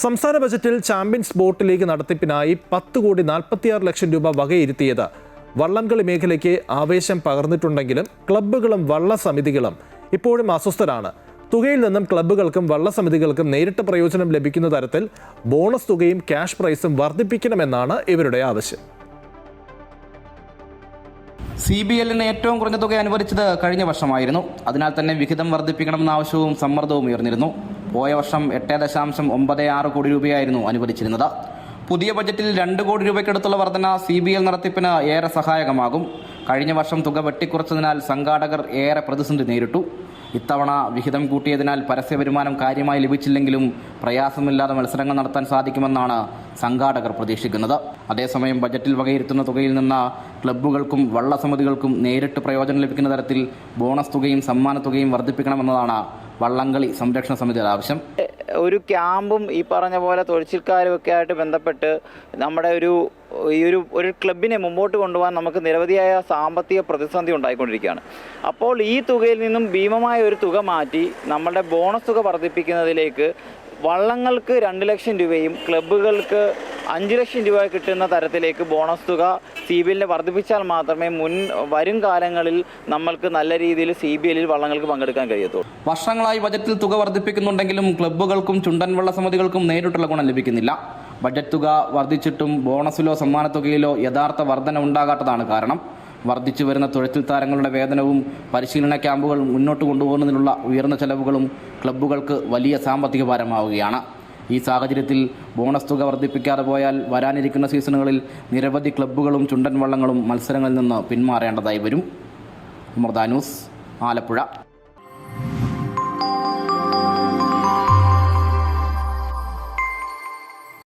സംസ്ഥാന ബജറ്റിൽ champions boat league നടത്തിപ്പിനായി 10,46 ലക്ഷം രൂപ വകയിരുത്തിയത് വള്ളംകളി മേഖലയ്ക്ക് ആവേശം പകർന്നിട്ടുണ്ടെങ്കിലും ക്ലബ്ബുകളും വള്ളസമിതികളും ഇപ്പോഴും അസ്വസ്ഥരാണ്. തുകയിൽ നിന്നും ക്ലബ്ബുകൾക്കും വള്ളസമിതികൾക്കും നേരിട്ട് പ്രയോജനം ലഭിക്കുന്ന തരത്തിൽ ബോണസ് തുകയും ക്യാഷ് പ്രൈസും വർദ്ധിപ്പിക്കണമെന്നാണ് ഇവരുടെ ആവശ്യം. CBLന് ഏറ്റവും കുറഞ്ഞ തുക അനുവദിച്ചത് കഴിഞ്ഞ വർഷമായിരുന്നു. അതിനാൽ തന്നെ വിഹിതം വർദ്ധിപ്പിക്കണമെന്ന ആവശ്യവും സമ്മർദ്ദവും ഉയർന്നിരുന്നു. പോയ വർഷം 8.96 കോടി രൂപയായിരുന്നു അനുവദിച്ചിരുന്നത്. പുതിയ ബജറ്റിൽ 2 കോടി രൂപയ്ക്കടുത്തുള്ള വർധന CBL നടത്തിപ്പിന് ഏറെ സഹായകമാകും. കഴിഞ്ഞ വർഷം തുക വെട്ടിക്കുറച്ചതിനാൽ സംഘാടകർ ഏറെ പ്രതിസന്ധി നേരിട്ടു. ഇത്തവണ വിഹിതം കൂട്ടിയതിനാൽ പരസ്യ വരുമാനം കാര്യമായി ലഭിച്ചില്ലെങ്കിലും പ്രയാസമില്ലാതെ മത്സരങ്ങൾ നടത്താൻ സാധിക്കുമെന്നാണ് സംഘാടകർ പ്രതീക്ഷിക്കുന്നത്. അതേസമയം ബജറ്റിൽ വകയിരുത്തുന്ന തുകയിൽ നിന്ന് ക്ലബ്ബുകൾക്കും വള്ളസമിതികൾക്കും നേരിട്ട് പ്രയോജനം ലഭിക്കുന്ന തരത്തിൽ ബോണസ് തുകയും സമ്മാന തുകയും വർദ്ധിപ്പിക്കണമെന്നതാണ് വള്ളംകളി സംരക്ഷണ സമിതിയുടെ ആവശ്യം. ഒരു ക്യാമ്പും ഈ പറഞ്ഞ പോലെ തൊഴിൽക്കാരും ഒക്കെ ആയിട്ട് ബന്ധപ്പെട്ട് നമ്മുടെ ഒരു ക്ലബിനെ മുമ്പോട്ട് കൊണ്ടുപോകാൻ നമുക്ക് നിരവധിയായ സാമ്പത്തിക പ്രതിസന്ധി ഉണ്ടായിക്കൊണ്ടിരിക്കുകയാണ്. അപ്പോൾ ഈ തുകയിൽ നിന്നും ഭീമമായ ഒരു തുക മാറ്റി നമ്മുടെ ബോണസ് തുക വർദ്ധിപ്പിക്കുന്നതിലേക്ക് വള്ളങ്ങൾക്ക് 2 ലക്ഷം രൂപയും ക്ലബ്ബുകൾക്ക് 5 ലക്ഷം രൂപ കിട്ടുന്ന തരത്തിലേക്ക് ബോണസ് തുക CBLനെ വർദ്ധിപ്പിച്ചാൽ മാത്രമേ വരും കാലങ്ങളിൽ നമ്മൾക്ക് നല്ല രീതിയിൽ CBLൽ വള്ളങ്ങൾക്ക് പങ്കെടുക്കാൻ കഴിയത്തുള്ളൂ. വർഷങ്ങളായി ബജറ്റിൽ തുക വർദ്ധിപ്പിക്കുന്നുണ്ടെങ്കിലും ക്ലബ്ബുകൾക്കും ചുണ്ടൻ വള്ള സമിതികൾക്കും നേരിട്ടുള്ള ഗുണം ലഭിക്കുന്നില്ല. ബജറ്റ് തുക വർദ്ധിച്ചിട്ടും ബോണസിലോ സമ്മാനത്തുകയിലോ യഥാർത്ഥ വർധന ഉണ്ടാകാത്തതാണ് കാരണം. വർദ്ധിച്ചു വരുന്ന തൊഴിൽ താരങ്ങളുടെ വേതനവും പരിശീലന ക്യാമ്പുകൾ മുന്നോട്ട് കൊണ്ടുപോകുന്നതിനുള്ള ഉയർന്ന ചെലവുകളും ക്ലബ്ബുകൾക്ക് വലിയ സാമ്പത്തിക ഭാരമാവുകയാണ്. ഈ സാഹചര്യത്തിൽ ബോണസ് തുക വർദ്ധിപ്പിക്കാതെ പോയാൽ വരാനിരിക്കുന്ന സീസണുകളിൽ നിരവധി ക്ലബ്ബുകളും ചുണ്ടൻ വള്ളങ്ങളും മത്സരങ്ങളിൽ നിന്ന് പിന്മാറേണ്ടതായി വരും. അമൃത ന്യൂസ്, ആലപ്പുഴ.